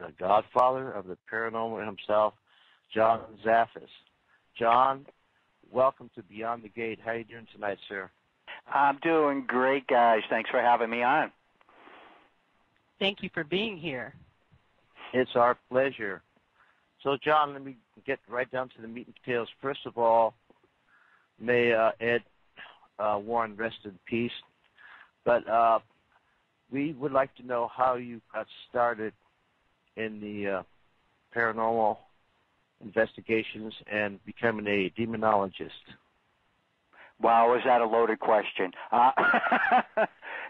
the Godfather of the Paranormal himself, John Zaffis. John, welcome to Beyond the Gate. How are you doing tonight, sir? I'm doing great, guys. Thanks for having me on. Thank you for being here. It's our pleasure. So, John, let me get right down to the meat and potatoes. First of all, may Ed Warren rest in peace. But we would like to know how you got started in the paranormal investigations and becoming a demonologist. Wow, is that a loaded question?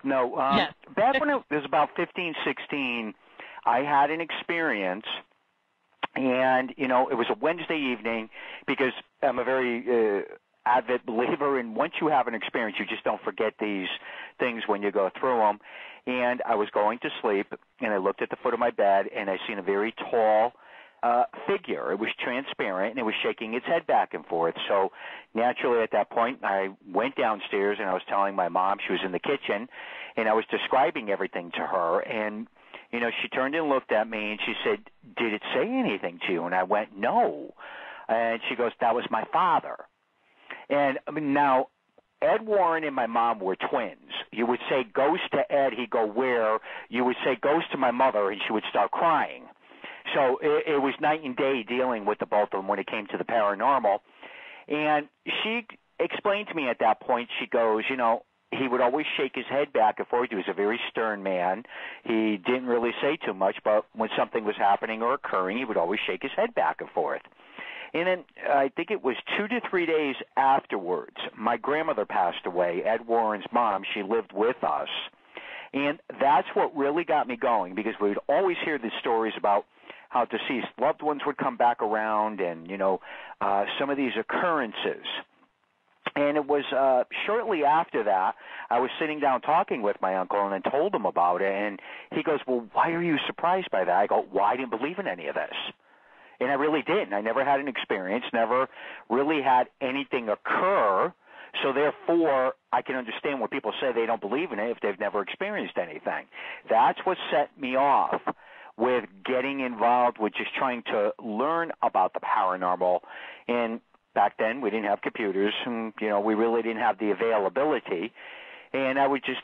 No, yes. Back when it was about 15, 16, I had an experience, and, you know, it was a Wednesday evening because I'm a very avid believer in once you have an experience, you just don't forget these things when you go through them. And I was going to sleep, and I looked at the foot of my bed, and I seen a very tall figure. It was transparent, and it was shaking its head back and forth. So naturally at that point, I went downstairs, and I was telling my mom, she was in the kitchen, and I was describing everything to her. And, you know, she turned and looked at me, and she said, "Did it say anything to you?" And I went, "No." And she goes, "That was my father." And now, Ed Warren and my mom were twins. You would say ghost to Ed, he'd go, "Where?" You would say ghost to my mother, and she would start crying. So it was night and day dealing with the both of them when it came to the paranormal. And she explained to me at that point, she goes, you know, he would always shake his head back and forth. He was a very stern man. He didn't really say too much, but when something was happening or occurring, he would always shake his head back and forth. And then I think it was 2 to 3 days afterwards, my grandmother passed away, Ed Warren's mom. She lived with us. And that's what really got me going, because we'd always hear these stories about how deceased loved ones would come back around and, you know, some of these occurrences. And it was shortly after that, I was sitting down talking with my uncle and I told him about it. And he goes, "Well, why are you surprised by that?" I go, "Well, I didn't believe in any of this." And I really didn't. I never had an experience, never really had anything occur. So therefore, I can understand when people say they don't believe in it if they've never experienced anything. That's what set me off with getting involved with just trying to learn about the paranormal. And back then, we didn't have computers, and, you know, we really didn't have the availability. And I would just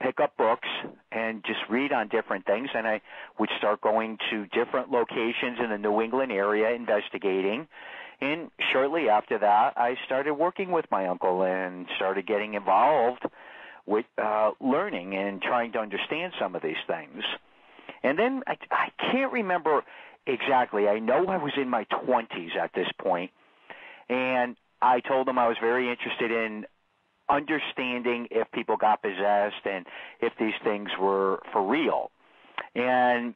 pick up books and just read on different things, and I would start going to different locations in the New England area investigating. And shortly after that, I started working with my uncle and started getting involved with learning and trying to understand some of these things. And then I can't remember exactly. I know I was in my 20s at this point, and I told him I was very interested in understanding if people got possessed and if these things were for real. And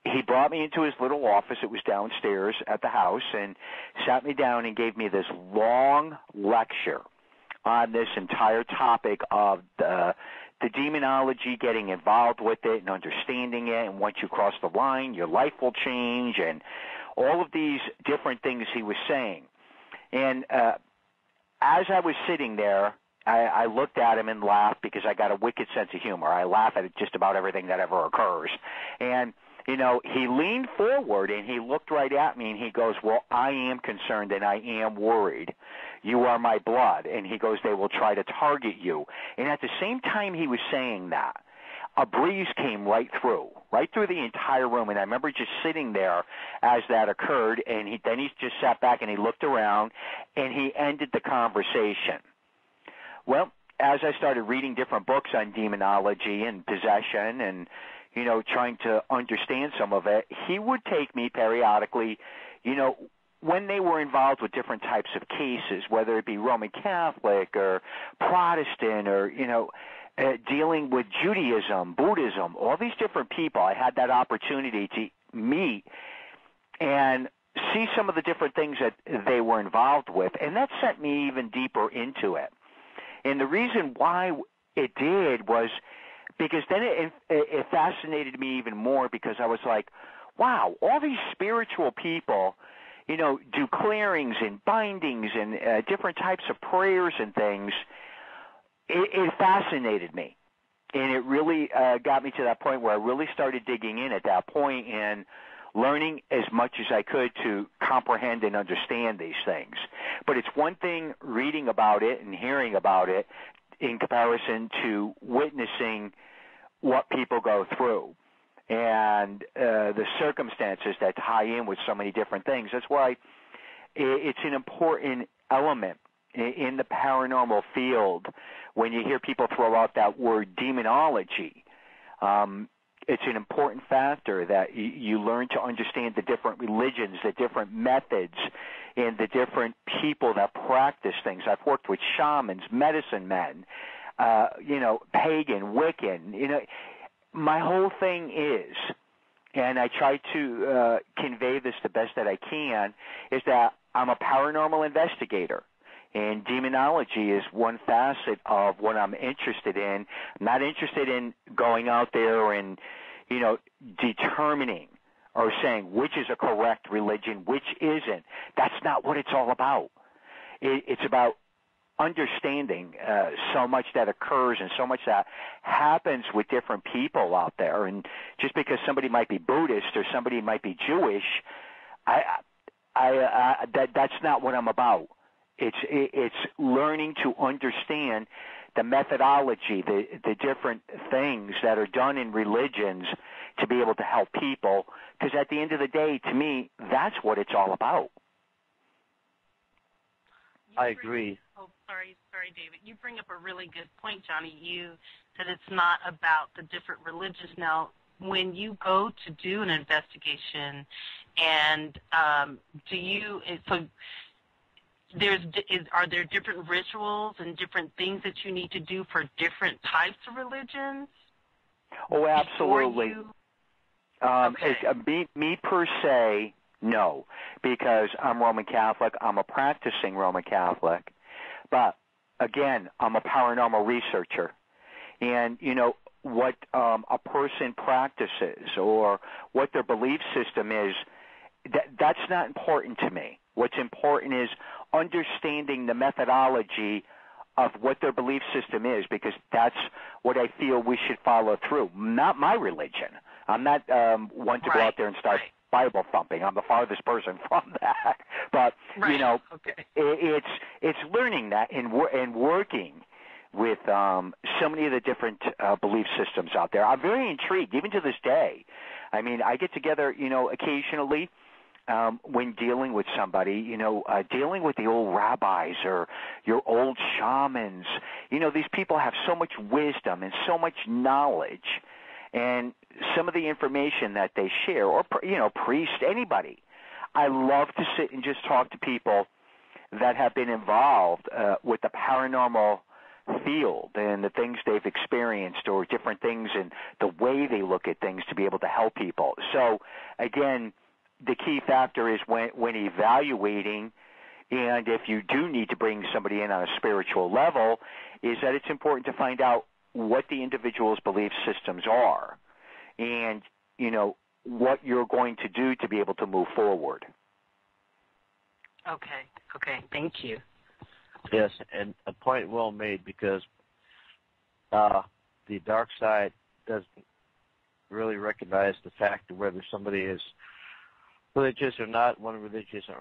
he brought me into his little office. It was downstairs at the house, and sat me down and gave me this long lecture on this entire topic of the demonology, getting involved with it and understanding it, and once you cross the line, your life will change, and all of these different things he was saying. And as I was sitting there, I looked at him and laughed, because I got a wicked sense of humor. I laugh at just about everything that ever occurs. And, you know, he leaned forward and he looked right at me and he goes, "Well, I am concerned and I am worried. You are my blood." And he goes, "They will try to target you." And at the same time he was saying that, a breeze came right through the entire room. And I remember just sitting there as that occurred, and then he just sat back and he looked around and he ended the conversation. Well, as I started reading different books on demonology and possession and, you know, trying to understand some of it, he would take me periodically, you know, when they were involved with different types of cases, whether it be Roman Catholic or Protestant or, you know, dealing with Judaism, Buddhism, all these different people. I had that opportunity to meet and see some of the different things that they were involved with, and that sent me even deeper into it. And the reason why it did was because then it fascinated me even more, because I was like, wow, all these spiritual people, you know, do clearings and bindings and different types of prayers and things. It fascinated me. And it really got me to that point where I really started digging in at that point and learning as much as I could to comprehend and understand these things. But it's one thing reading about it and hearing about it in comparison to witnessing what people go through and the circumstances that tie in with so many different things. That's why it's an important element in the paranormal field when you hear people throw out that word demonology. It's an important factor that you learn to understand the different religions, the different methods, and the different people that practice things. I've worked with shamans, medicine men, pagan, Wiccan. My whole thing is, and I try to convey this the best that I can, is that I'm a paranormal investigator. And demonology is one facet of what I'm interested in. I'm not interested in going out there and, determining or saying which is a correct religion, which isn't. That's not what it's all about. It's about understanding so much that occurs and so much that happens with different people out there. And just because somebody might be Buddhist or somebody might be Jewish, that's not what I'm about. It's learning to understand the methodology, the different things that are done in religions to be able to help people. Because at the end of the day, to me, that's what it's all about. I agree. Oh, sorry, David. You bring up a really good point, Johnny. You said it's not about the different religions. Now, when you go to do an investigation, and are there different rituals and different things that you need to do for different types of religions? Oh, absolutely. Okay. Me per se, no, because I'm Roman Catholic. I'm a practicing Roman Catholic. But, again, I'm a paranormal researcher. And, what a person practices or what their belief system is, that's not important to me. What's important is understanding the methodology of what their belief system is, because that's what I feel we should follow through. Not my religion. I'm not one to go out there and start Bible thumping. I'm the farthest person from that. But, it's learning that and working with so many of the different belief systems out there. I'm very intrigued, even to this day. I mean, I get together, occasionally when dealing with somebody, dealing with the old rabbis or your old shamans. These people have so much wisdom and so much knowledge, and some of the information that they share, or, priest, anybody. I love to sit and just talk to people that have been involved with the paranormal field and the things they've experienced or different things and the way they look at things to be able to help people. So, again, the key factor is when evaluating, and if you do need to bring somebody in on a spiritual level, is that it's important to find out what the individual's belief systems are and, what you're going to do to be able to move forward. Okay, thank you. Yes, and a point well made, because the dark side doesn't really recognize the fact of whether somebody is religious or not, one religion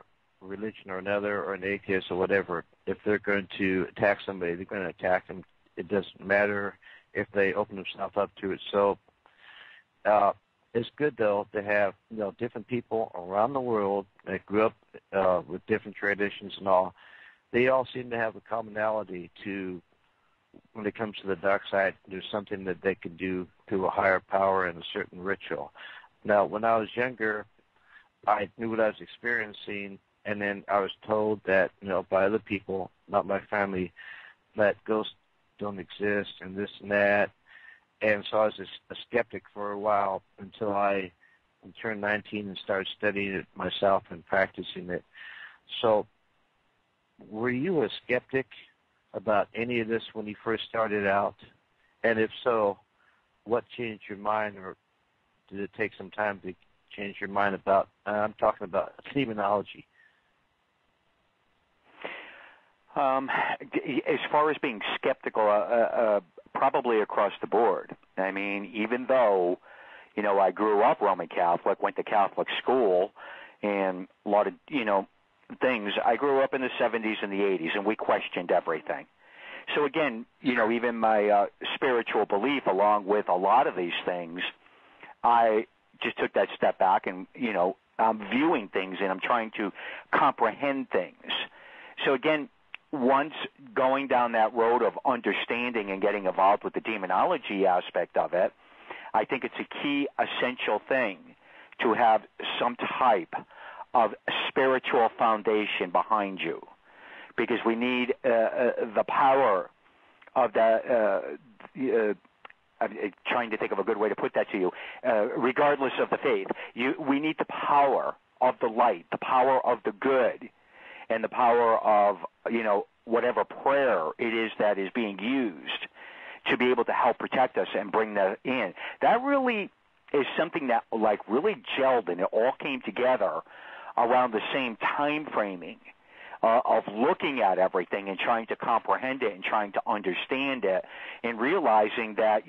or another, or an atheist or whatever. If they're going to attack somebody, they're going to attack them. It doesn't matter if they open themselves up to it. So it's good, though, to have different people around the world that grew up with different traditions and all. They all seem to have a commonality to, when it comes to the dark side, there's something that they can do through a higher power and a certain ritual. Now, when I was younger, I knew what I was experiencing, and then I was told that, by other people, not my family, that ghosts don't exist and this and that. And so I was a skeptic for a while until I turned 19 and started studying it myself and practicing it. So were you a skeptic about any of this when you first started out? And if so, what changed your mind, or did it take some time to change your mind about, I'm talking about demonology? As far as being skeptical, probably across the board. I mean, even though, I grew up Roman Catholic, went to Catholic school, and a lot of, things, I grew up in the 70s and the 80s, and we questioned everything. So again, even my spiritual belief, along with a lot of these things, I just took that step back and, I'm viewing things and I'm trying to comprehend things. So again, once going down that road of understanding and getting involved with the demonology aspect of it, I think it's a key essential thing to have some type of spiritual foundation behind you, because we need the power of that. I'm trying to think of a good way to put that to you. Regardless of the faith, we need the power of the light, the power of the good, and the power of, whatever prayer it is that is being used to be able to help protect us and bring that in. That really is something that, really gelled, and it all came together around the same time framing of looking at everything and trying to comprehend it and trying to understand it, and realizing that,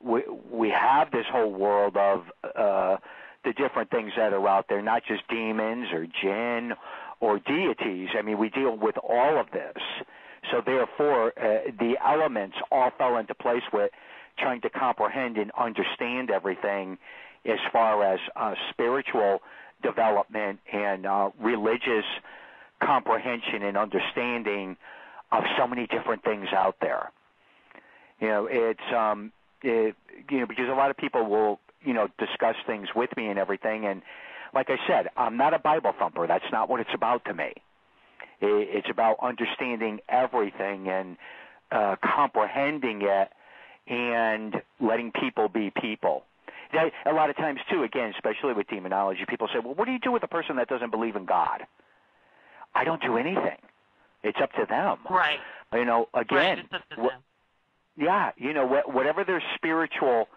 we have this whole world of the different things that are out there, not just demons or jinn or deities. I mean, we deal with all of this. So therefore, the elements all fell into place with trying to comprehend and understand everything as far as spiritual development and religious comprehension and understanding of so many different things out there. It's because a lot of people will discuss things with me and everything, and like I said, I'm not a Bible thumper. That's not what it's about to me. It's about understanding everything and comprehending it and letting people be people. A lot of times, too, again, especially with demonology, people say, well, what do you do with a person that doesn't believe in God? I don't do anything. It's up to them. Right. Again, right, it's up to them. Yeah, whatever their spiritual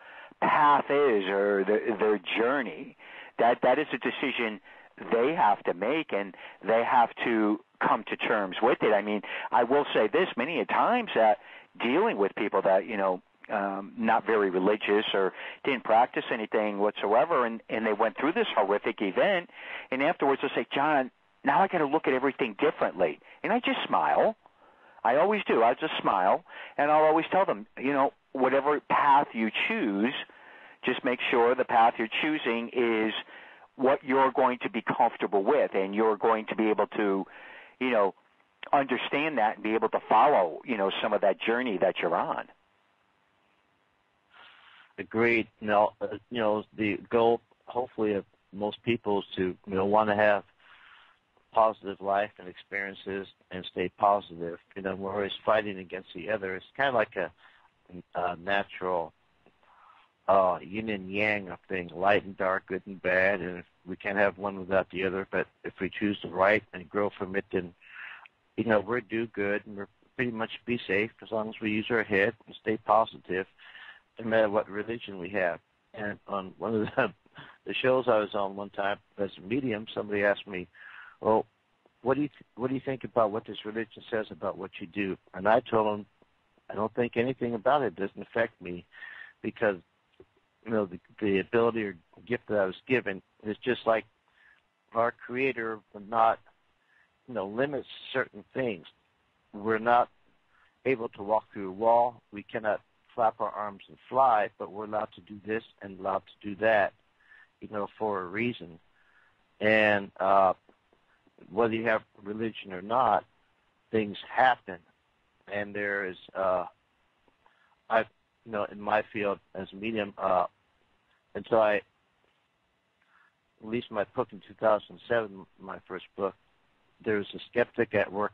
path is or their journey, that is a decision they have to make, and they have to come to terms with it. I mean, I will say this many a times, that dealing with people that, not very religious or didn't practice anything whatsoever, and they went through this horrific event, and afterwards they'll say, John, now I got to look at everything differently. And I just smile. I always do. I just smile, and I'll always tell them, whatever path you choose, just make sure the path you're choosing is what you're going to be comfortable with, and you're going to be able to, understand that and be able to follow, some of that journey that you're on. Agreed. The goal, hopefully, of most people is to, want to have positive life and experiences and stay positive. We're always fighting against the other. It's kind of like a natural yin and yang of things, light and dark, good and bad, and we can't have one without the other. But if we choose the right and grow from it, then we're do good, and we're pretty much be safe as long as we use our head and stay positive, no matter what religion we have. And on one of the shows I was on one time as a medium, somebody asked me, well, what do you think about what this religion says about what you do? And I told them, I don't think anything about it. It doesn't affect me, because the ability or gift that I was given is just like our Creator would not limit certain things. We're not able to walk through a wall. We cannot flap our arms and fly, but we're allowed to do this and allowed to do that, for a reason. And whether you have religion or not, things happen. And there is, in my field as a medium, until I released my book in 2007, my first book, there was a skeptic at work.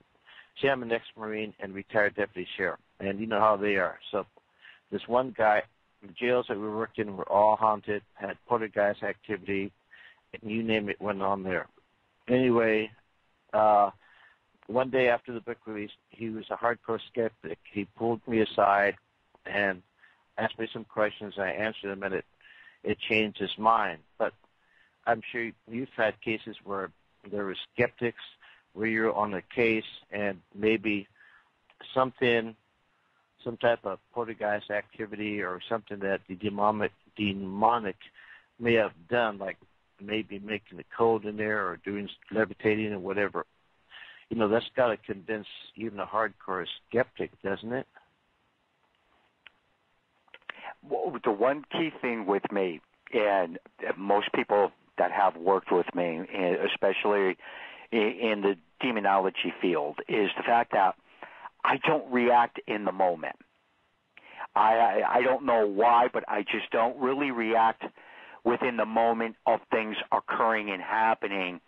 See, I'm an ex-Marine and retired deputy sheriff, and you know how they are. So this one guy, the jails that we worked in were all haunted, had poltergeist activity, and you name it went on there. Anyway, one day after the book release, he was a hardcore skeptic. He pulled me aside and asked me some questions. I answered them, and it changed his mind. But I'm sure you've had cases where there were skeptics, where you're on a case and maybe something some type of poltergeist activity or something that the demonic may have done, like maybe making it cold in there or doing levitating or whatever. That's got to convince even a hardcore skeptic, doesn't it? Well, the one key thing with me, and most people that have worked with me, especially in the demonology field, is the fact that I don't react in the moment. I don't know why, but I just don't really react within the moment of things occurring and happening.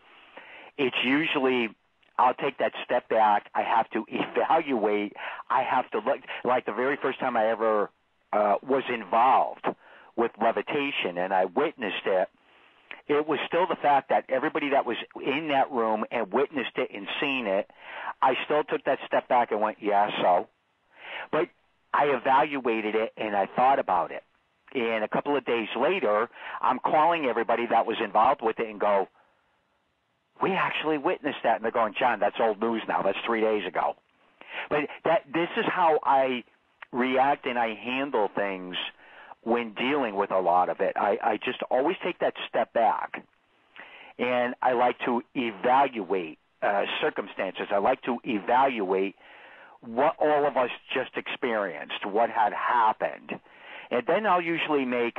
It's usually I'll take that step back. I have to evaluate. I have to look. Like the very first time I ever was involved with levitation and I witnessed it, it was still the fact that everybody that was in that room and witnessed it and seen it, I still took that step back and went, yeah, so. But I evaluated it and I thought about it. And a couple of days later, I'm calling everybody that was involved with it and go, we actually witnessed that. And they're going, John, that's old news now. That's 3 days ago. But this is how I react and I handle things when dealing with a lot of it. I just always take that step back. And I like to evaluate circumstances. I like to evaluate what all of us just experienced, what had happened. And then I'll usually make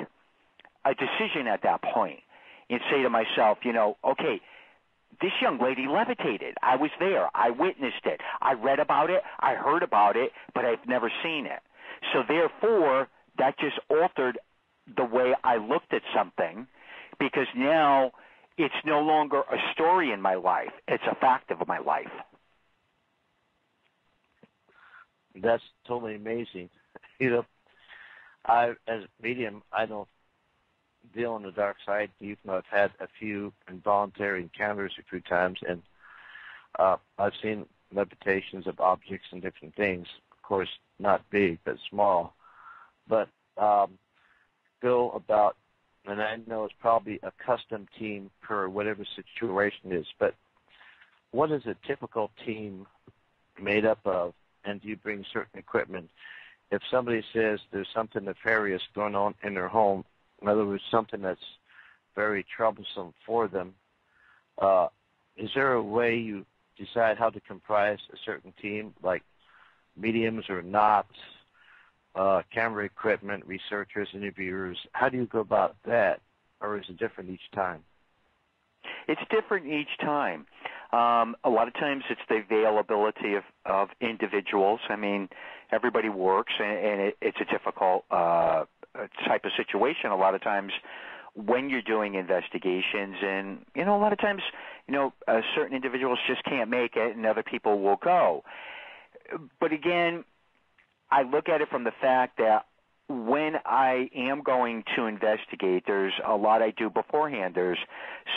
a decision at that point and say to myself, okay, this young lady levitated. I was there. I witnessed it. I read about it. I heard about it, but I've never seen it. So therefore, that just altered the way I looked at something, because now it's no longer a story in my life. It's a fact of my life. That's totally amazing. I, as a medium, I don't deal on the dark side, even though I've had a few involuntary encounters a few times, and I've seen levitations of objects and different things. Of course, not big, but small. But go about, and I know it's probably a custom team per whatever situation is, but what is a typical team made up of, and do you bring certain equipment? If somebody says there's something nefarious going on in their home, in other words, something that's very troublesome for them, is there a way you decide how to comprise a certain team, like mediums or not, camera equipment, researchers, interviewers? How do you go about that, or is it different each time? It's different each time. A lot of times it's the availability of individuals. I mean, everybody works, and it's a difficult type of situation a lot of times when you're doing investigations. And, a lot of times, certain individuals just can't make it, and other people will go. But again, I look at it from the fact that when I am going to investigate, there's a lot I do beforehand. There's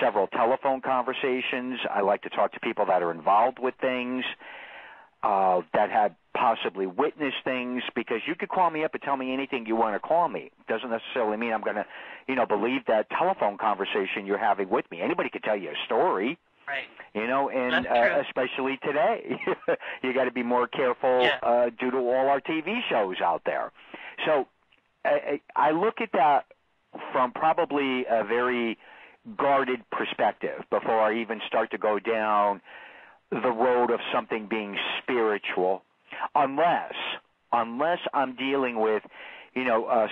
several telephone conversations. I like to talk to people that are involved with things, that have possibly witnessed things, because you could call me up and tell me anything you want to call me. It doesn't necessarily mean I'm going to, believe that telephone conversation you're having with me. Anybody could tell you a story. Right. And especially today, you got to be more careful due to all our TV shows out there. So I look at that from probably a very guarded perspective before I even start to go down the road of something being spiritual, unless I'm dealing with,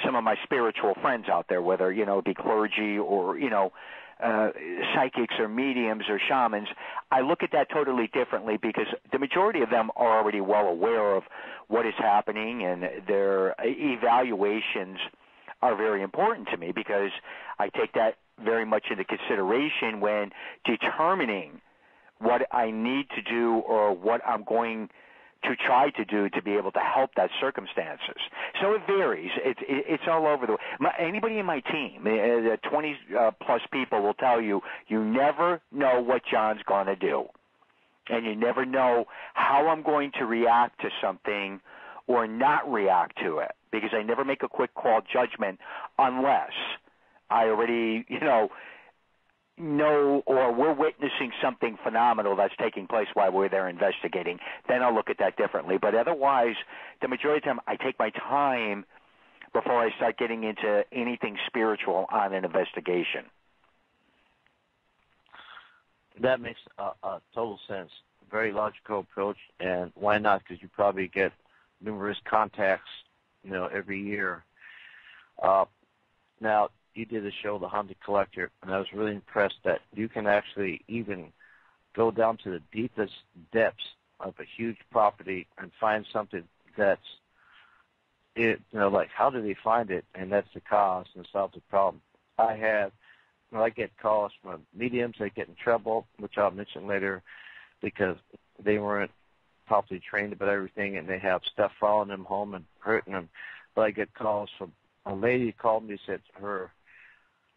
some of my spiritual friends out there, whether, it be clergy or, psychics or mediums or shamans. I look at that totally differently, because the majority of them are already well aware of what is happening, and their evaluations are very important to me, because I take that very much into consideration when determining what I need to do or what I'm going to try to do to be able to help that circumstances. So it varies. It's all over the way. Anybody in my team, 20 plus people, will tell you, you never know what John's going to do, and you never know how I'm going to react to something or not react to it, because I never make a quick call judgment unless I already, know or we're witnessing something phenomenal that's taking place while we're there investigating, then I'll look at that differently. But otherwise, the majority of the time, I take my time before I start getting into anything spiritual on an investigation. That makes a total sense. Very logical approach, and why not? Because you probably get numerous contacts, every year. Now, you did a show, The Haunted Collector, and I was really impressed that you can actually even go down to the deepest depths of a huge property and find something that's, like how do they find it, and that's the cause and solve the problem. I get calls from mediums that get in trouble, which I'll mention later, because they weren't properly trained about everything, and they have stuff following them home and hurting them. But I get calls from a lady who called me and said to her,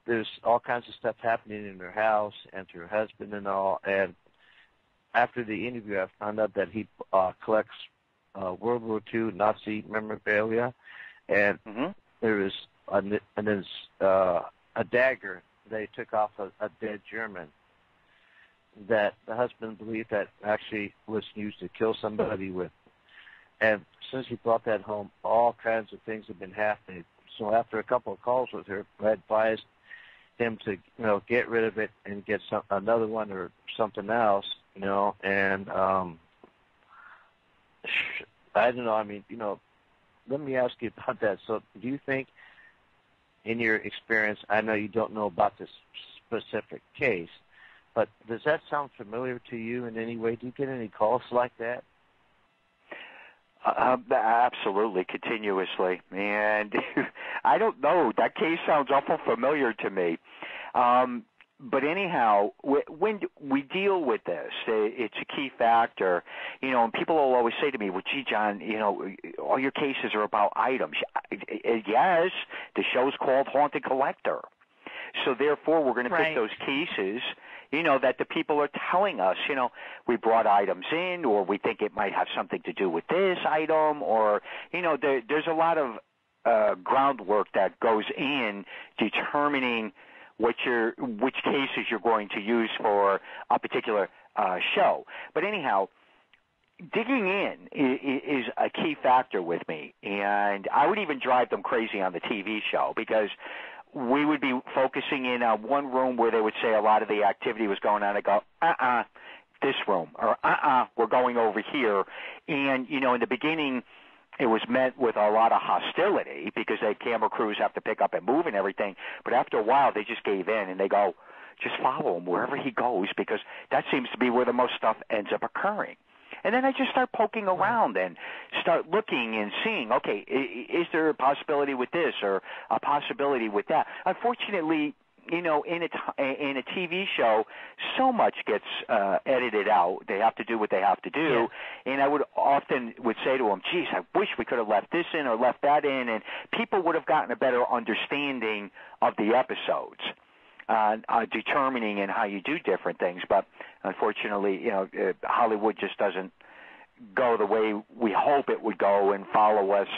there's all kinds of stuff happening in her house and to her husband and all. And after the interview, I found out that he collects World War II Nazi memorabilia, and there was a dagger they took off a dead German that the husband believed that actually was used to kill somebody with. And since he brought that home, all kinds of things have been happening. So after a couple of calls with her, I advised him to, get rid of it and get another one or something else, and I don't know. Let me ask you about that. So do you think, in your experience, I know you don't know about this specific case, but does that sound familiar to you in any way? Do you get any calls like that? Absolutely, continuously. And I don't know. That case sounds awful familiar to me. But anyhow, when we deal with this, it's a key factor, and people will always say to me, well, gee, John, all your cases are about items. Yes, the show's called Haunted Collector. So therefore, we're going to pick those cases, that the people are telling us, we brought items in, or we think it might have something to do with this item, or, there's a lot of groundwork that goes in determining which cases you're going to use for a particular show. But anyhow, digging in is a key factor with me, and I would even drive them crazy on the TV show, because we would be focusing in on one room where they would say a lot of the activity was going on. I go, this room, or we're going over here. And, in the beginning, it was met with a lot of hostility because the camera crews have to pick up and move and everything. But after a while, they just gave in, and they go, just follow him wherever he goes, because that seems to be where the most stuff ends up occurring. And then I just start poking around and start looking and seeing, okay, is there a possibility with this or a possibility with that? Unfortunately, in a TV show, so much gets edited out. They have to do what they have to do. Yeah. And I would say to them, geez, I wish we could have left this in or left that in, and people would have gotten a better understanding of the episodes. Determining and how you do different things, but unfortunately, Hollywood just doesn't go the way we hope it would go and follow us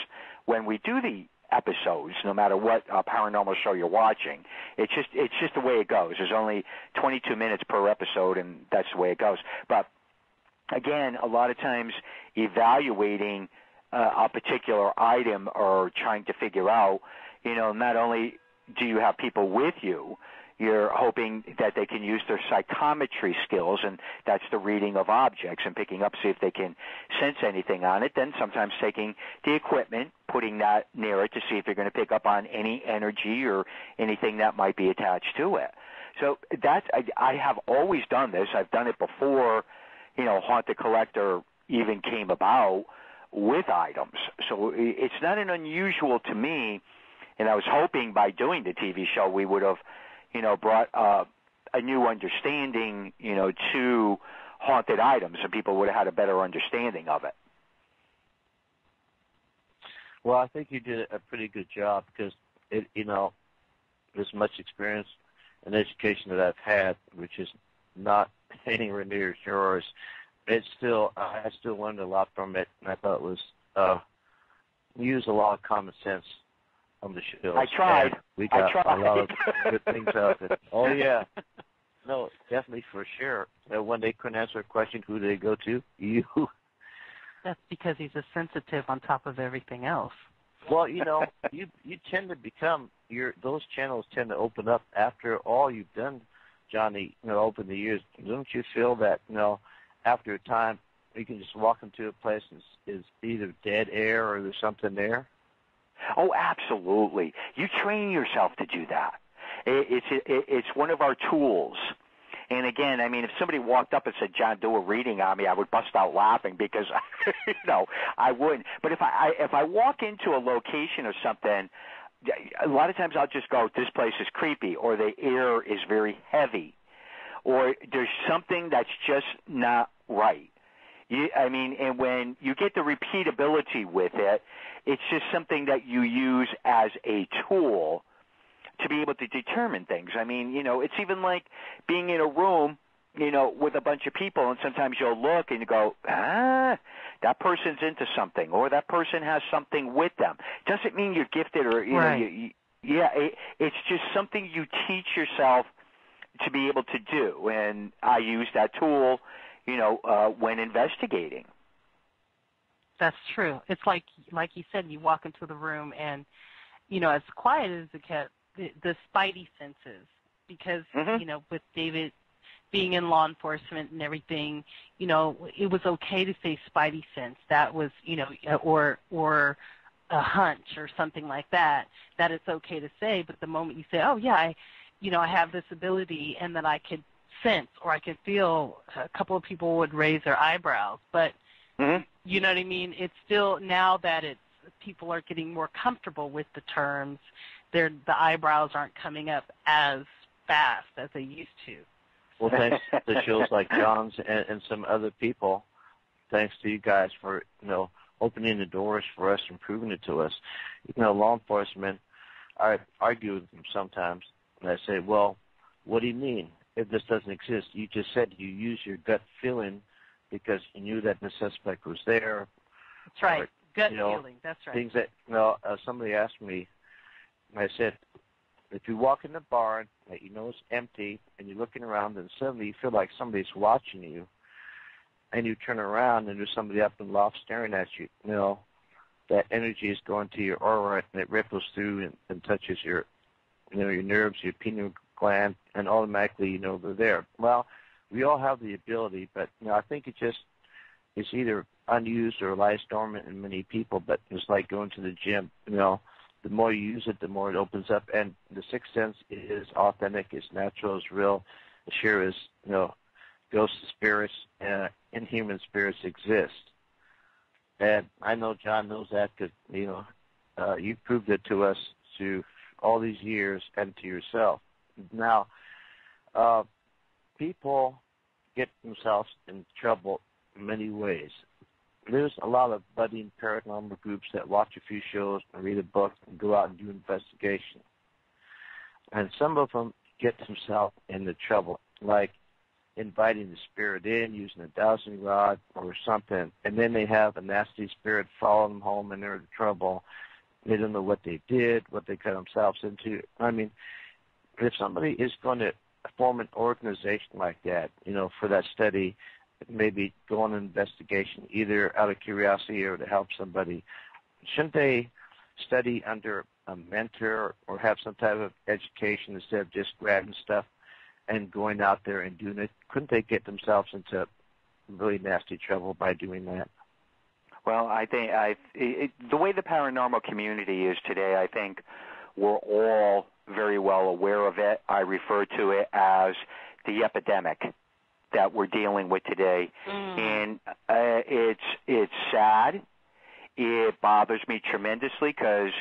when we do the episodes. No matter what paranormal show you're watching, it's just the way it goes. There's only 22 minutes per episode, and that's the way it goes. But again, a lot of times evaluating a particular item or trying to figure out, not only do you have people with you, you're hoping that they can use their psychometry skills, and that's the reading of objects and picking up, see if they can sense anything on it. Then sometimes taking the equipment, putting that near it to see if you're going to pick up on any energy or anything that might be attached to it. So I have always done this. I've done it before, Haunted Collector even came about with items. So it's not an unusual to me, and I was hoping by doing the TV show we would have brought a new understanding, to haunted items, and people would have had a better understanding of it. Well, I think you did a pretty good job, because as much experience and education that I've had, which is not anywhere near yours, I still learned a lot from it, and I thought it was used a lot of common sense on the show. I tried. We got a lot of good things out of it. Oh, yeah. no, definitely for sure. When they couldn't answer a question, who do they go to? You. That's because he's a sensitive on top of everything else. Well, you tend to become those channels tend to open up after all you've done, Johnny. Over the years, don't you feel that after a time you can just walk into a place and it's either dead air or there's something there? Oh, absolutely. You train yourself to do that. It's one of our tools. And again, I mean, if somebody walked up and said, "John, do a reading on me," I would bust out laughing because, I wouldn't. But if I walk into a location or something, a lot of times I'll just go, "This place is creepy," or "The air is very heavy," or "There's something that's just not right." And when you get the repeatability with it, it's just something that you use as a tool to be able to determine things. I mean, it's even like being in a room, with a bunch of people, and sometimes you'll look and you go, that person's into something, or that person has something with them. Doesn't mean you're gifted or, right. It's just something you teach yourself to be able to do. And I use that tool, when investigating. That's true. It's like you said, you walk into the room and, as quiet as it gets, the spidey senses, because, with David being in law enforcement and everything, it was okay to say spidey sense. That was, or a hunch or something like that, that it's okay to say. But the moment you say, oh, yeah, I have this ability and that I could sense or I could feel, a couple of people would raise their eyebrows. But, you know what I mean? It's still, now that people are getting more comfortable with the terms, the eyebrows aren't coming up as fast as they used to. Well, thanks to shows like John's and some other people, thanks to you guys for, opening the doors for us and proving it to us. Law enforcement, I argue with them sometimes, and I say, well, what do you mean if this doesn't exist? You just said you use your gut feeling because you knew that the suspect was there. That's right, gut feeling, that's right. Things that, somebody asked me, and I said, if you walk in the barn that it's empty and you're looking around and suddenly you feel like somebody's watching you and you turn around and there's somebody up in the loft staring at you, that energy is going to your aura and it ripples through and touches your nerves, your pineal gland, and automatically they're there. Well, we all have the ability, but I think it's either unused or lies dormant in many people, but it's like going to the gym, the more you use it, the more it opens up. And the sixth sense is authentic, it's natural, it's real. It sure is, ghost spirits, inhuman spirits exist. And I know John knows that because, you proved it to us through all these years and to yourself. Now, people get themselves in trouble in many ways. There's a lot of budding paranormal groups that watch a few shows and read a book and go out and do investigation. And some of them get themselves into trouble, like inviting the spirit in, using a dowsing rod or something, and then they have a nasty spirit follow them home and they're in trouble. They don't know what they did, what they got themselves into. I mean, if somebody is going to form an organization like that, for that study, maybe go on an investigation either out of curiosity or to help somebody, shouldn't they study under a mentor or have some type of education instead of just grabbing stuff and going out there and doing it? Couldn't they get themselves into really nasty trouble by doing that? Well, I think the way the paranormal community is today, I think we're all very well aware of it. I refer to it as the epidemic that we're dealing with today, and it's sad. It bothers me tremendously because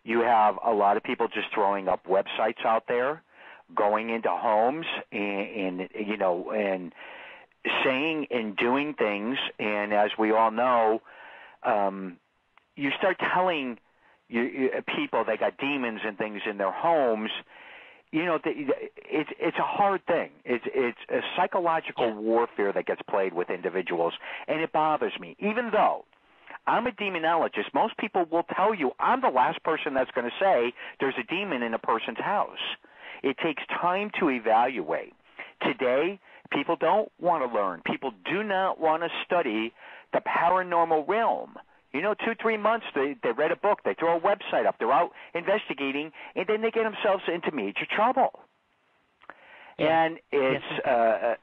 you have a lot of people just throwing up websites out there, going into homes, and saying and doing things. And as we all know, you start telling people they got demons and things in their homes. It's a hard thing. It's a psychological warfare that gets played with individuals, and it bothers me. Even though I'm a demonologist, most people will tell you I'm the last person that's going to say there's a demon in a person's house. It takes time to evaluate. Today, people don't want to learn. People do not want to study the paranormal realm. 2-3 months, they read a book, they throw a website up, they're out investigating, and then they get themselves into major trouble. Yeah. And it's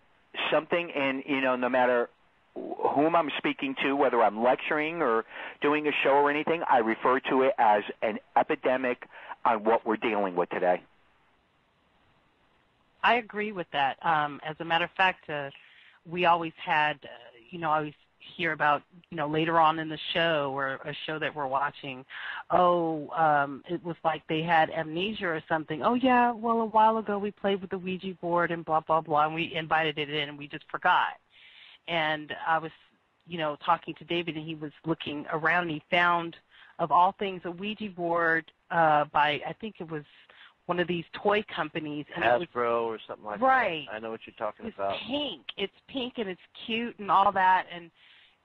something, and, no matter whom I'm speaking to, whether I'm lecturing or doing a show or anything, I refer to it as an epidemic on what we're dealing with today. I agree with that. As a matter of fact, we always had, I always hear about, later on in the show or a show that we're watching, it was like they had amnesia or something. Oh, yeah, well, a while ago we played with the Ouija board and blah, blah, blah, and we invited it in and we just forgot. And I was, talking to David, and he was looking around, and he found, of all things, a Ouija board by, I think it was one of these toy companies. And Hasbro or something like right. that. I know what you're talking about. It's pink and it's cute and all that, and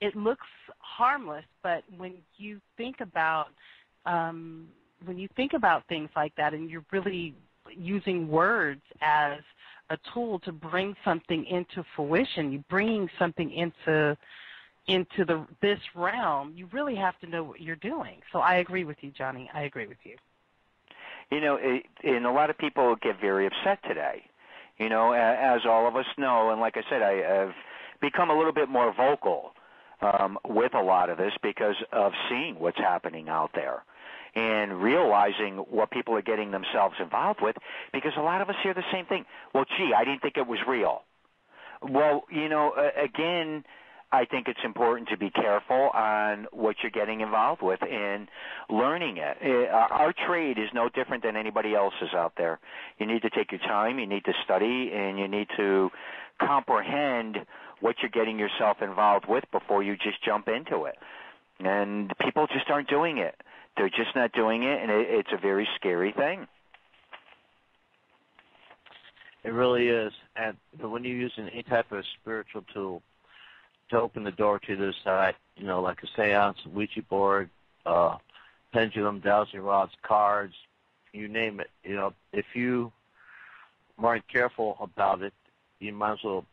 it looks harmless. But when you think about things like that, and you're really using words as a tool to bring something into fruition, you're bringing something into this realm, you really have to know what you're doing. So I agree with you, Johnny. I agree with you. And a lot of people get very upset today, as all of us know. And like I said, I have become a little bit more vocal with a lot of this because of seeing what's happening out there and realizing what people are getting themselves involved with, because a lot of us hear the same thing. Well, gee, I didn't think it was real. Well, again, I think it's important to be careful on what you're getting involved with and learning it. Our trade is no different than anybody else's out there. You need to take your time, you need to study, and you need to comprehend what you're getting yourself involved with before you just jump into it. And people just aren't doing it. They're just not doing it, and it's a very scary thing. It really is. And when you're using any type of spiritual tool to open the door to the side, like a seance, Ouija board, pendulum, dowsing rods, cards, you name it. If you weren't careful about it, you might as well.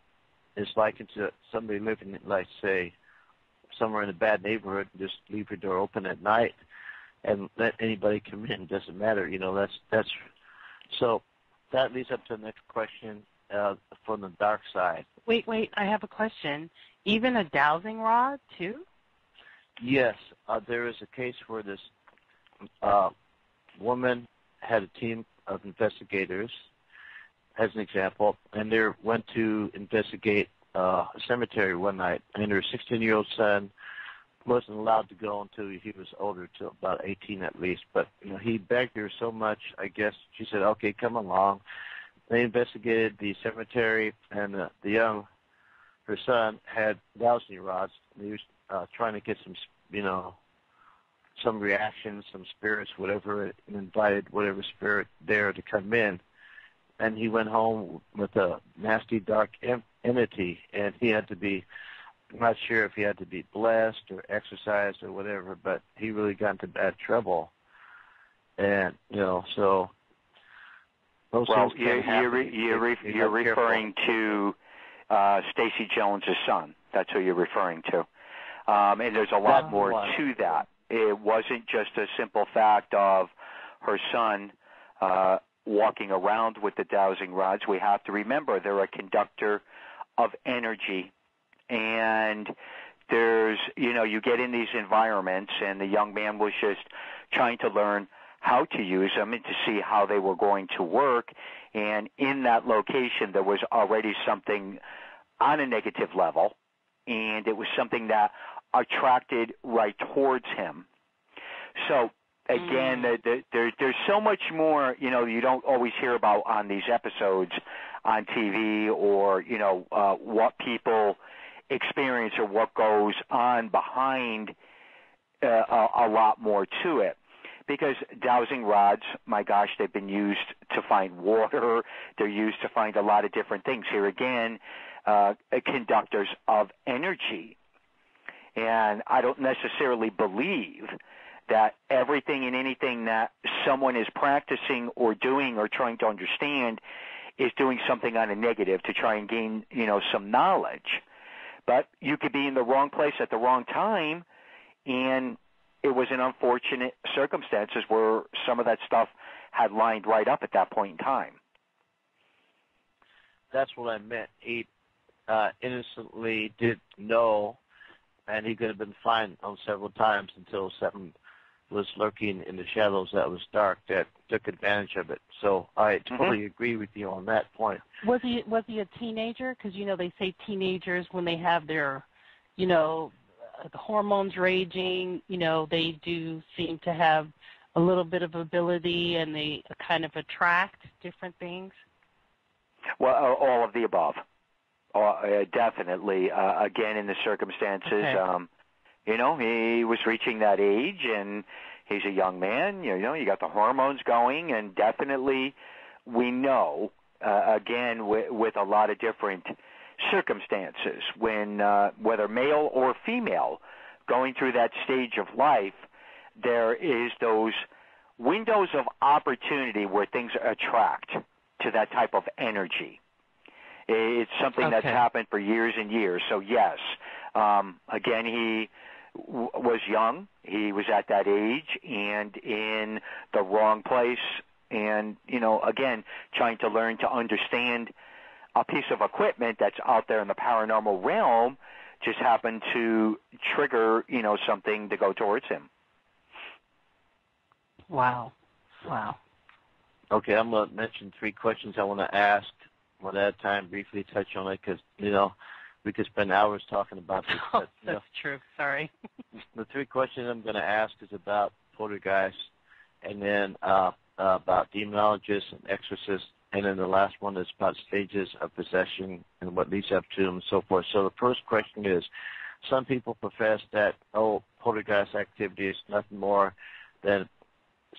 It's likened to somebody living, like, say, somewhere in a bad neighborhood, and just leave your door open at night and let anybody come in. Doesn't matter. That's so. That leads up to the next question from the dark side. Wait, I have a question. Even a dowsing rod, too? Yes. There is a case where this woman had a team of investigators, as an example, and they went to investigate a cemetery one night, and her 16-year-old son wasn't allowed to go until he was older, till about 18 at least. But he begged her so much, I guess she said, "Okay, come along." They investigated the cemetery, and her son had dowsing rods. He was trying to get some reactions, some spirits, whatever, and invited whatever spirit there to come in. And he went home with a nasty, dark entity, and he had to be, I'm not sure if he had to be blessed or exorcised or whatever, but he really got into bad trouble. And, so those things can happen. You're referring to Stacy Jones' son. That's who you're referring to. And there's a lot more to that. It wasn't just a simple fact of her son walking around with the dowsing rods. We have to remember they're a conductor of energy. And there's, you get in these environments, and the young man was just trying to learn how to use them and to see how they were going to work. And in that location, there was already something on a negative level, and it was something that attracted right towards him. So, again, there's so much more, you don't always hear about on these episodes on TV, or, what people experience or what goes on behind a lot more to it. Because dowsing rods, my gosh, they've been used to find water. They're used to find a lot of different things. Here again, conductors of energy. And I don't necessarily believe that everything and anything that someone is practicing or doing or trying to understand is doing something on a negative to try and gain, some knowledge. But you could be in the wrong place at the wrong time, and it was an unfortunate circumstances where some of that stuff had lined right up at that point in time. That's what I meant. He innocently didn't know, and he could have been fine on several times until something was lurking in the shadows that was dark that took advantage of it. So I totally agree with you on that point. Was he a teenager? Because, they say teenagers, when they have their, the hormones raging, they do seem to have a little bit of ability, and they kind of attract different things. Well, all of the above. Definitely. Again, in the circumstances, okay. He was reaching that age, and he's a young man. You got the hormones going, and definitely we know, again, with a lot of different circumstances, when whether male or female, going through that stage of life, there is those windows of opportunity where things attract to that type of energy. It's something that's happened for years and years. So, yes, again, he was young. He was at that age and in the wrong place and, again, trying to learn to understand a piece of equipment that's out there in the paranormal realm just happened to trigger, something to go towards him. Wow. Okay, I'm going to mention 3 questions I want to ask. One at a time, briefly touch on it, because, we could spend hours talking about this. Oh, that's true. Sorry. The 3 questions I'm going to ask is about poltergeists, and then about demonologists and exorcists, and then the last one is about stages of possession and what leads up to them and so forth. So the first question is, some people profess that, poltergeist activity is nothing more than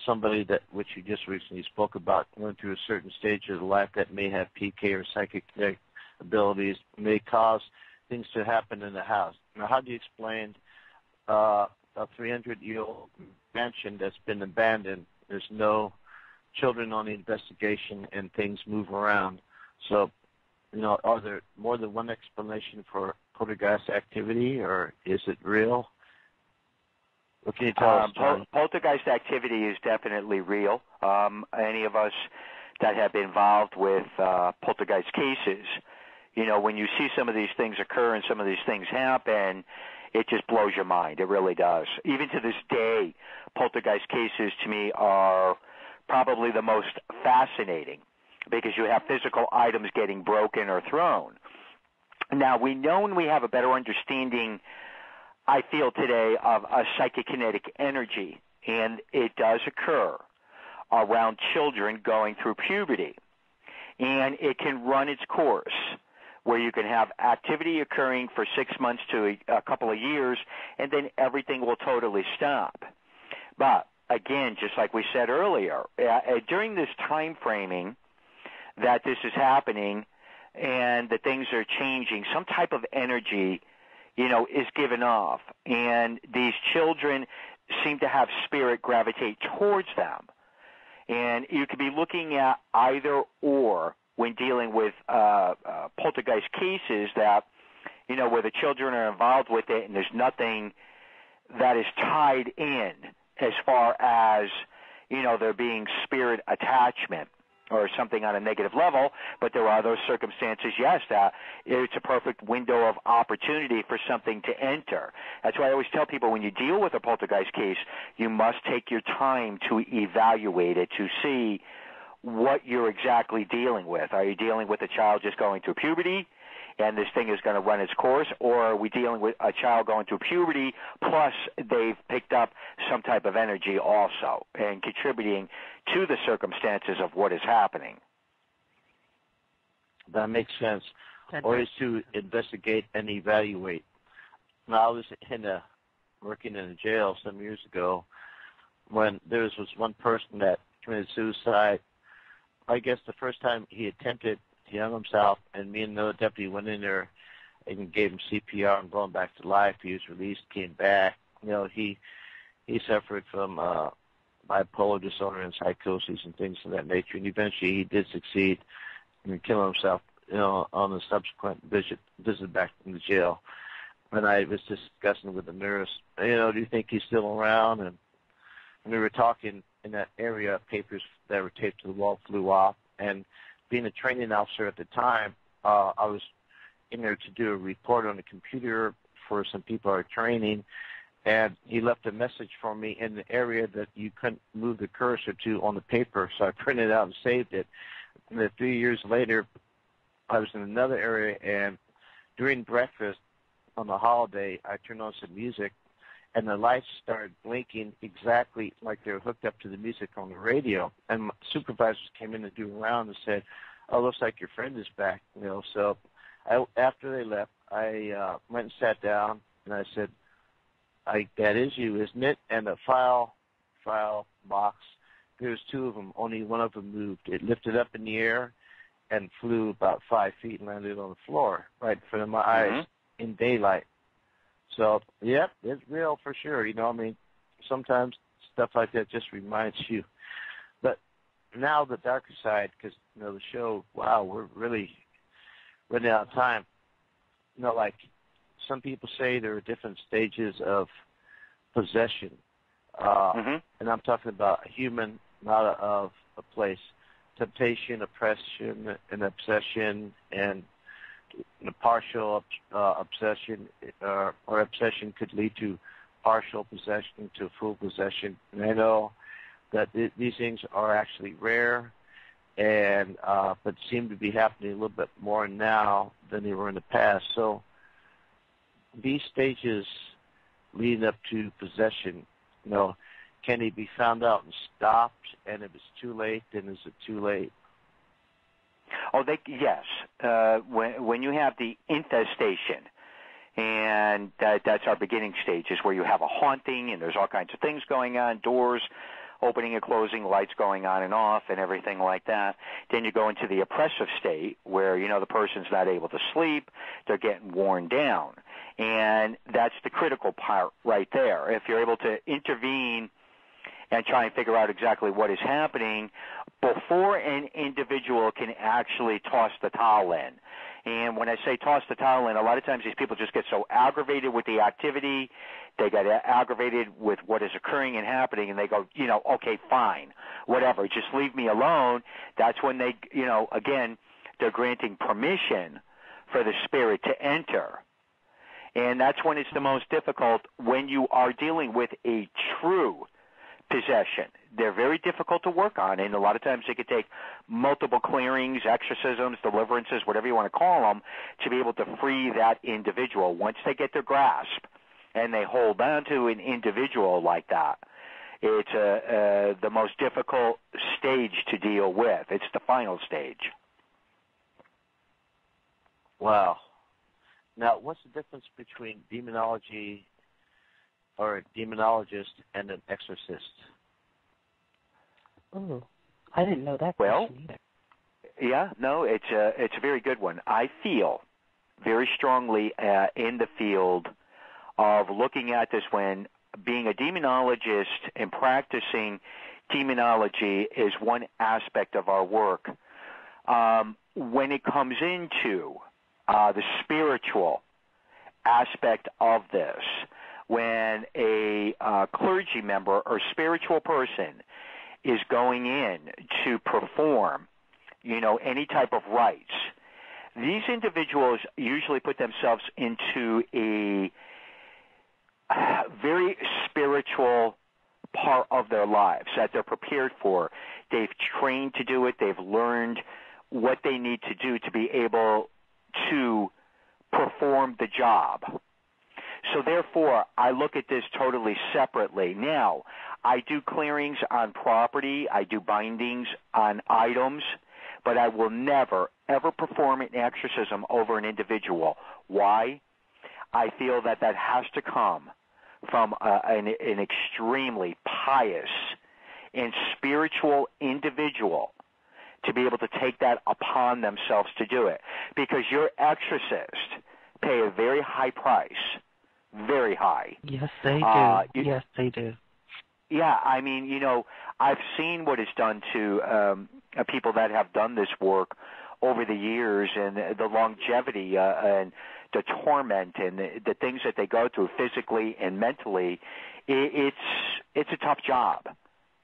somebody that, which you just recently spoke about, going through a certain stage of life that may have PK or psychic abilities, may cause things to happen in the house. Now, how do you explain a 300-year-old mansion that's been abandoned? There's no children on the investigation, and things move around. So, are there more than one explanation for poltergeist activity, or is it real? What can you tell us, John? Poltergeist activity is definitely real. Any of us that have been involved with poltergeist cases, when you see some of these things occur and some of these things happen, it just blows your mind. It really does. Even to this day, poltergeist cases to me are probably the most fascinating because you have physical items getting broken or thrown. Now, we know when we have a better understanding, I feel today, of a psychokinetic energy, and it does occur around children going through puberty. And it can run its course where you can have activity occurring for 6 months to a couple of years, and then everything will totally stop. But, again, just like we said earlier, during this time framing that this is happening and that things are changing, some type of energy is given off, and these children seem to have spirit gravitate towards them. And you could be looking at either or when dealing with poltergeist cases that, where the children are involved with it and there's nothing that is tied in as far as, there being spirit attachment or something on a negative level, but there are those circumstances, yes, that it's a perfect window of opportunity for something to enter. That's why I always tell people when you deal with a poltergeist case, you must take your time to evaluate it, to see what you're exactly dealing with. Are you dealing with a child just going through puberty and this thing is going to run its course, or are we dealing with a child going through puberty plus they've picked up some type of energy also and contributing to the circumstances of what is happening? That makes sense. Or is to investigate and evaluate. Now, I was working in a jail some years ago when there was one person that committed suicide. I guess the first time he attempted to hang himself, and me and another deputy went in there and gave him CPR and brought him back to life. He was released, came back. He suffered from bipolar disorder and psychosis and things of that nature, and eventually he did succeed and killing himself, on a subsequent visit back from the jail. And I was discussing with the nurse, do you think he's still around? And we were talking in that area, papers that were taped to the wall flew off. And being a training officer at the time, I was in there to do a report on the computer for some people who are training, and he left a message for me in the area that you couldn't move the cursor to on the paper, so I printed it out and saved it. And then 3 years later, I was in another area, and during breakfast on the holiday, I turned on some music, and the lights started blinking exactly like they were hooked up to the music on the radio. And my supervisors came in to do a round and said, "Oh, looks like your friend is back." So after they left, I went and sat down, and I said, "That is you, isn't it?" And the file box, there's two of them. Only one of them moved. It lifted up in the air and flew about 5 feet and landed on the floor right in front of my eyes in daylight. So, yep, it's real for sure. Sometimes stuff like that just reminds you. But now the darker side, because, the show, wow, we're really running out of time. Like some people say there are different stages of possession. And I'm talking about a human, not of a place. Temptation, oppression, and obsession, and partial obsession or obsession could lead to partial possession to full possession. And I know that these things are actually rare, and but seem to be happening a little bit more now than they were in the past. So these stages leading up to possession, can they be found out and stopped? And if it's too late, then is it too late? Oh, yes. When you have the infestation, and that's our beginning stages, where you have a haunting and there's all kinds of things going on, doors opening and closing, lights going on and off, and everything like that. Then you go into the oppressive state, where the person's not able to sleep, they're getting worn down, and that's the critical part right there. If you're able to intervene and try and figure out exactly what is happening before an individual can actually toss the towel in. And when I say toss the towel in, a lot of times these people just get so aggravated with the activity, they get aggravated with what is occurring and happening, and they go, okay, fine, whatever, just leave me alone. That's when they, again, they're granting permission for the spirit to enter. And that's when it's the most difficult, when you are dealing with a true possession. They're very difficult to work on, and a lot of times they could take multiple clearings, exorcisms, deliverances, whatever you want to call them, to be able to free that individual. Once they get their grasp and they hold on to an individual like that, it's the most difficult stage to deal with. It's the final stage. Wow. Now, what's the difference between demonology or a demonologist and an exorcist? Oh, I didn't know that question either. Yeah, no, it's a very good one. I feel very strongly in the field of looking at this, when being a demonologist and practicing demonology is one aspect of our work. When it comes into the spiritual aspect of this, when a clergy member or spiritual person is going in to perform, any type of rites, these individuals usually put themselves into a very spiritual part of their lives that they're prepared for. They've trained to do it. They've learned what they need to do to be able to perform the job. So therefore, I look at this totally separately. Now, I do clearings on property. I do bindings on items, but I will never, ever perform an exorcism over an individual. Why? I feel that has to come from an extremely pious and spiritual individual to be able to take that upon themselves to do it. Because your exorcists pay a very high price. Very high. Yes, they do. Yes, they do. Yeah, I mean, I've seen what it's done to people that have done this work over the years and the longevity and the torment and the things that they go through physically and mentally, it's a tough job.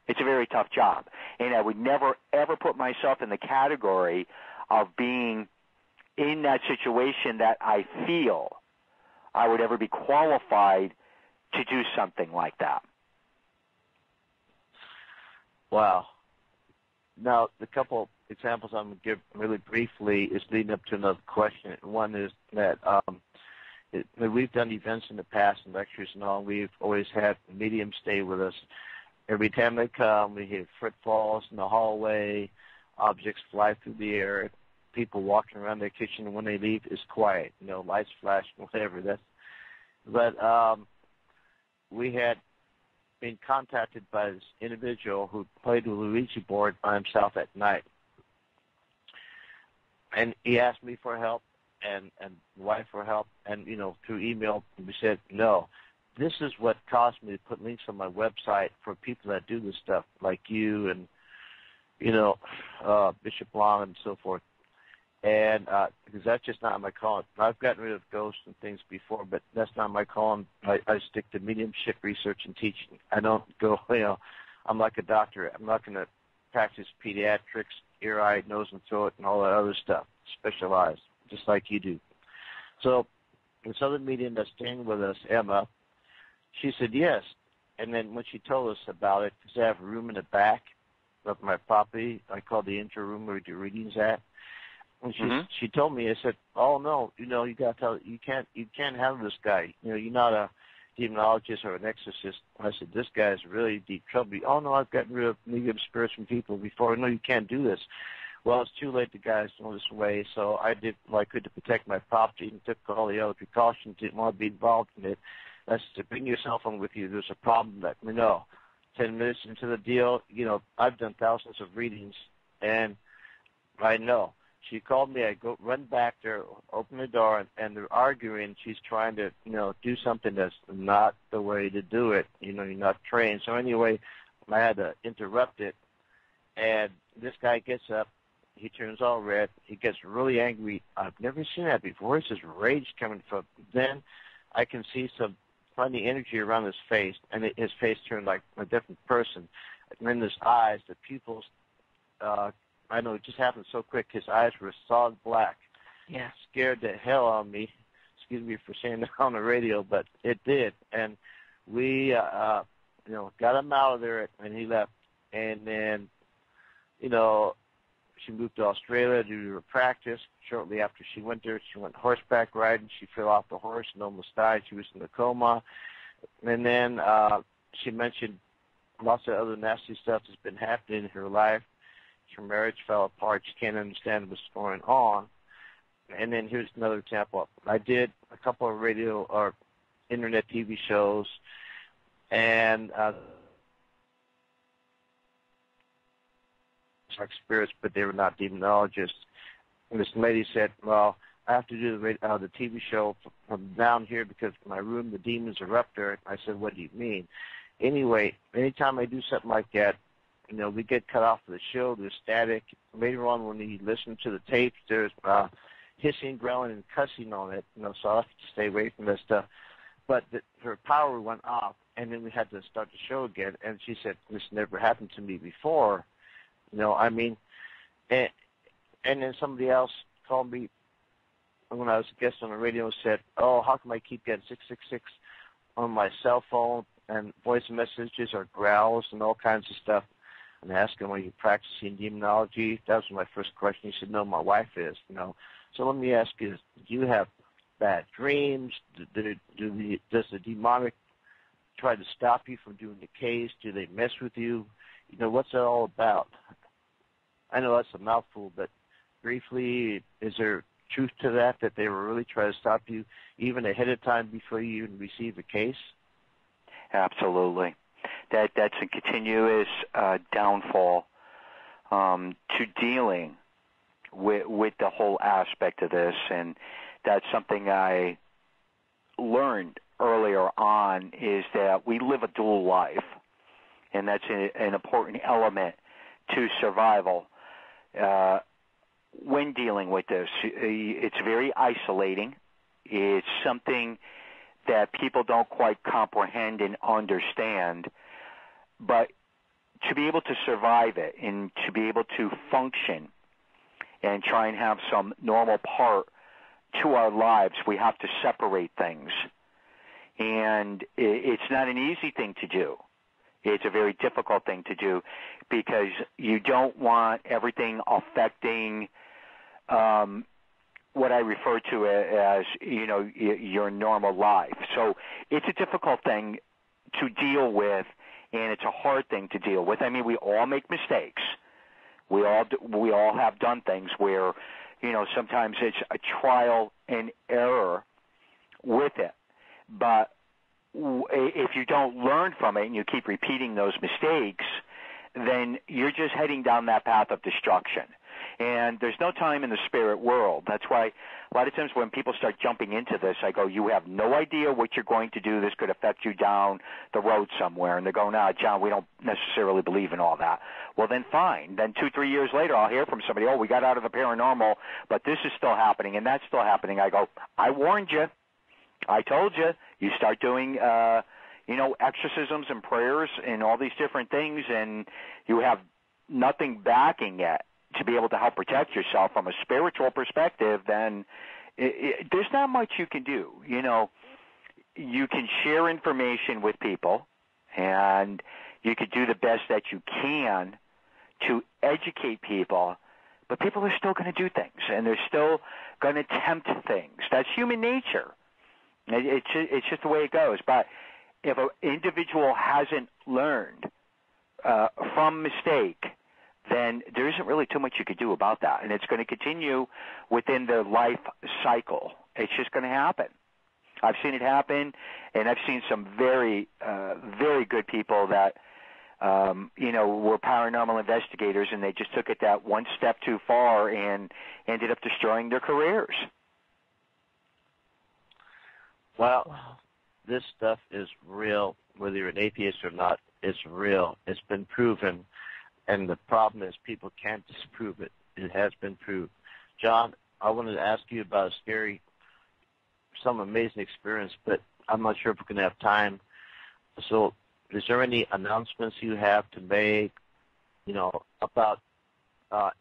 It's a very tough job. And I would never, ever put myself in the category of being in that situation that I feel I would ever be qualified to do something like that. Wow. Now, the couple examples I'm going to give really briefly is leading up to another question. One is that we've done events in the past and lectures and all. We've always had mediums stay with us. Every time they come, we hear footfalls in the hallway, objects fly through the air, people walking around their kitchen, and when they leave, it's quiet. Lights flash, whatever. But we had been contacted by this individual who played with a Ouija board by himself at night. And he asked me for help and the wife for help, and, through email, we said no. This is what caused me to put links on my website for people that do this stuff, like you and, Bishop Long and so forth. And because that's just not my calling. I've gotten rid of ghosts and things before, but that's not my calling. I stick to mediumship research and teaching. I don't go, I'm like a doctor. I'm not going to practice pediatrics, ear, eye, nose, and throat, and all that other stuff, specialized, just like you do. So this other medium that's staying with us, Emma, she said yes. And then when she told us about it, because I have a room in the back of my property, I call the intro room where we do readings at. And she told me, I said, oh no, you got to tell, you can't handle this guy. You're not a demonologist or an exorcist. I said, this guy's really deep trouble. Oh no, I've gotten rid of medium spirits from people before. No, you can't do this. Well, it's too late. The guys know this way, so I did what I could to protect my property and took all the other precautions. Didn't want to be involved in it. That's to bring your cell phone with you. There's a problem. Let me know. 10 minutes into the deal, I've done thousands of readings, and I know. She called me. I go run back there, open the door, and they're arguing. She's trying to, do something that's not the way to do it. You're not trained. So anyway, I had to interrupt it. And this guy gets up. He turns all red. He gets really angry. I've never seen that before. It's just rage coming from. Then I can see some funny energy around his face, and his face turned like a different person. And then his eyes, the pupils. I know it just happened so quick. His eyes were solid black. Yeah. Scared the hell out of me. Excuse me for saying that on the radio, but it did. And we, got him out of there, and he left. And then, she moved to Australia to do her practice. Shortly after she went there, she went horseback riding. She fell off the horse and almost died. She was in a coma. And then she mentioned lots of other nasty stuff that's been happening in her life. Her marriage fell apart. She can't understand what's going on. And then here's another example. I did a couple of radio or internet TV shows, and spirits, but they were not demonologists. And this lady said, well, I have to do the TV show from down here because my room, the demons are up there. I said, what do you mean? Anyway, anytime I do something like that, we get cut off of the show. There's static. Later on, when you listen to the tapes, there's hissing, growling, and cussing on it. So I have to stay away from that stuff. But her power went off, and then we had to start the show again. And she said, this never happened to me before. And then somebody else called me when I was a guest on the radio and said, oh, how come I keep getting 666 on my cell phone and voice messages or growls and all kinds of stuff? And I asked him, are you practicing demonology? That was my first question. He said, no, my wife is. So let me ask you, do you have bad dreams? Does the demonic try to stop you from doing the case? Do they mess with you? What's that all about? I know that's a mouthful, but briefly, is there truth to that they were really trying to stop you even ahead of time before you even receive a case? Absolutely. That's a continuous downfall to dealing with the whole aspect of this, and that's something I learned earlier on, is that we live a dual life, and that's an important element to survival. when dealing with this, it's very isolating. It's something that people don't quite comprehend and understand. But to be able to survive it and to be able to function and try and have some normal part to our lives, we have to separate things. And it's not an easy thing to do. It's a very difficult thing to do because you don't want everything affecting what I refer to as, your normal life. So it's a difficult thing to deal with, and it's a hard thing to deal with. I mean, we all make mistakes. We all have done things where, sometimes it's a trial and error with it. But if you don't learn from it and you keep repeating those mistakes, then you're just heading down that path of destruction. And there's no time in the spirit world. That's why a lot of times when people start jumping into this, I go, you have no idea what you're going to do. This could affect you down the road somewhere. And they go, no, John, we don't necessarily believe in all that. Well, then fine. Then 2-3 years later, I'll hear from somebody, we got out of the paranormal, but this is still happening and that's still happening. I go, I warned you. I told you. You start doing, exorcisms and prayers and all these different things, and you have nothing backing it to be able to help protect yourself from a spiritual perspective, then there's not much you can do. You can share information with people, and you could do the best that you can to educate people, but people are still going to do things, and they're still going to tempt things. That's human nature. It's just the way it goes. But if an individual hasn't learned from mistake, then there isn't really too much you could do about that. And it's going to continue within their life cycle. It's just going to happen. I've seen it happen, and I've seen some very, very good people that, were paranormal investigators, and they just took it that one step too far and ended up destroying their careers. Well, this stuff is real, whether you're an atheist or not. It's real. It's been proven, and the problem is people can't disprove it. It has been proved. John, I wanted to ask you about some amazing experience, but I'm not sure if we're going to have time. So is there any announcements you have to make, about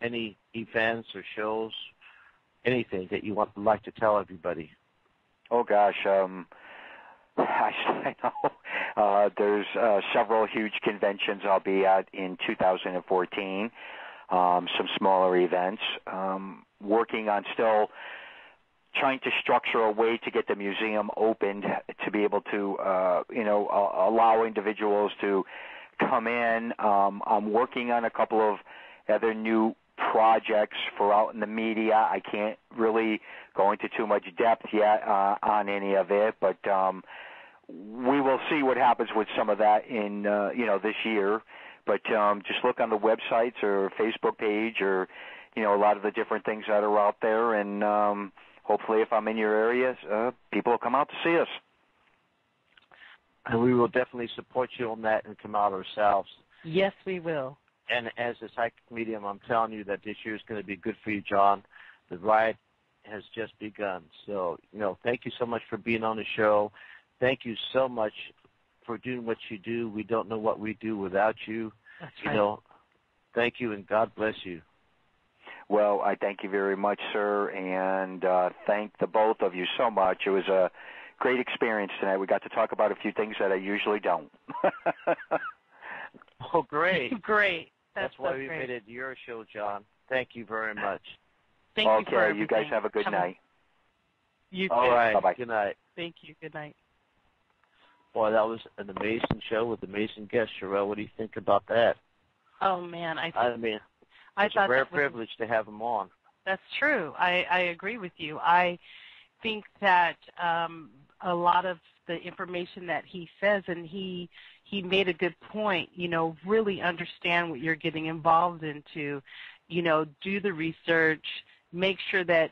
any events or shows, anything that you would like to tell everybody? Oh, gosh. I know. There's several huge conventions I'll be at in 2014, some smaller events, working on still trying to structure a way to get the museum opened to be able to, allow individuals to come in. I'm working on a couple of other new projects for out in the media. I can't really go into too much depth yet on any of it, but we will see what happens with some of that in this year. But just look on the websites or Facebook page or a lot of the different things that are out there, and hopefully if I'm in your area, people will come out to see us. And we will definitely support you on that and come out ourselves. Yes, we will. And as a psychic medium, I'm telling you that this year is going to be good for you, John. The ride has just begun. So, thank you so much for being on the show. Thank you so much for doing what you do. We don't know what we do without you. That's right. Thank you, and God bless you. Well, I thank you very much, sir, and thank the both of you so much. It was a great experience tonight. We got to talk about a few things that I usually don't. Oh, great. Great. That's why we made it your show, John. Thank you very much. Thank you for everything. You guys have a good night. You too. All right. Bye-bye. Good night. Thank you. Good night. Boy, that was an amazing show with amazing guests, Cheryll. What do you think about that? Oh, man. It's a rare privilege to have them on. That's true. I agree with you. I think that a lot of the information that he says, and he made a good point, really understand what you're getting involved into, do the research, make sure that,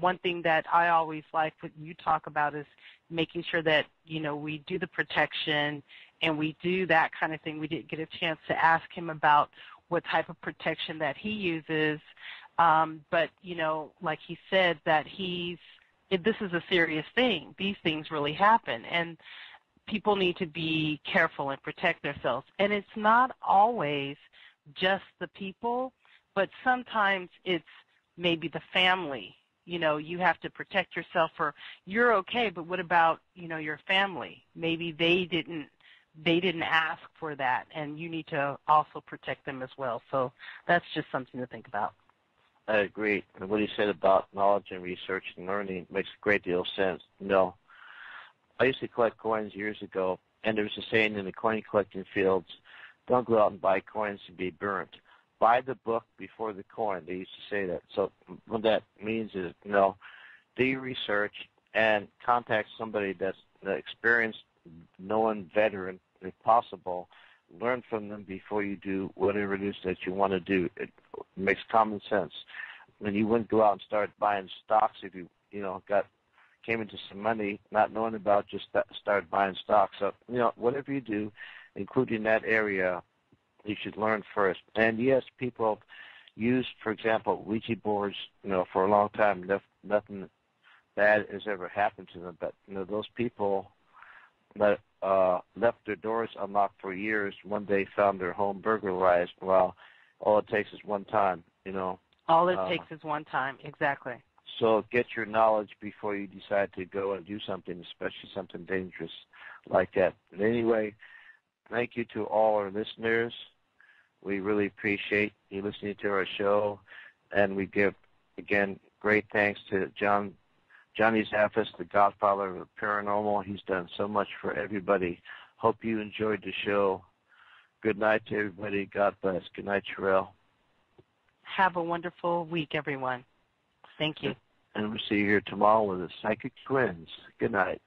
one thing that I always like what you talk about is making sure that, we do the protection and we do that kind of thing. We didn't get a chance to ask him about what type of protection that he uses, But, like he said, that this is a serious thing. These things really happen, and people need to be careful and protect themselves. And it's not always just the people, but sometimes it's maybe the family. You have to protect yourself you're okay, but what about, your family? Maybe they didn't ask for that, and you need to also protect them as well. So that's just something to think about. I agree. And what he said about knowledge and research and learning makes a great deal of sense. I used to collect coins years ago, and there was a saying in the coin collecting fields, don't go out and buy coins to be burnt. Buy the book before the coin. They used to say that. So what that means is, do your research and contact somebody that's an experienced, known veteran, if possible. Learn from them before you do whatever it is that you want to do. It makes common sense. And you wouldn't go out and start buying stocks if you, came into some money not knowing about, just start buying stocks. So, whatever you do, including that area, you should learn first. And yes, people use, for example, Ouija boards, for a long time. Nothing bad has ever happened to them. But, those people that left their doors unlocked for years, one day found their home burglarized. Well, all it takes is one time, All it takes is one time, exactly. So get your knowledge before you decide to go and do something, especially something dangerous like that. But anyway, thank you to all our listeners. We really appreciate you listening to our show, and we give, again, great thanks to Johnny Zaffis, the Godfather of Paranormal. He's done so much for everybody. Hope you enjoyed the show. Good night to everybody. God bless. Good night, Cheryl. Have a wonderful week, everyone. Thank you. And we'll see you here tomorrow with the Psychic Twins. Good night.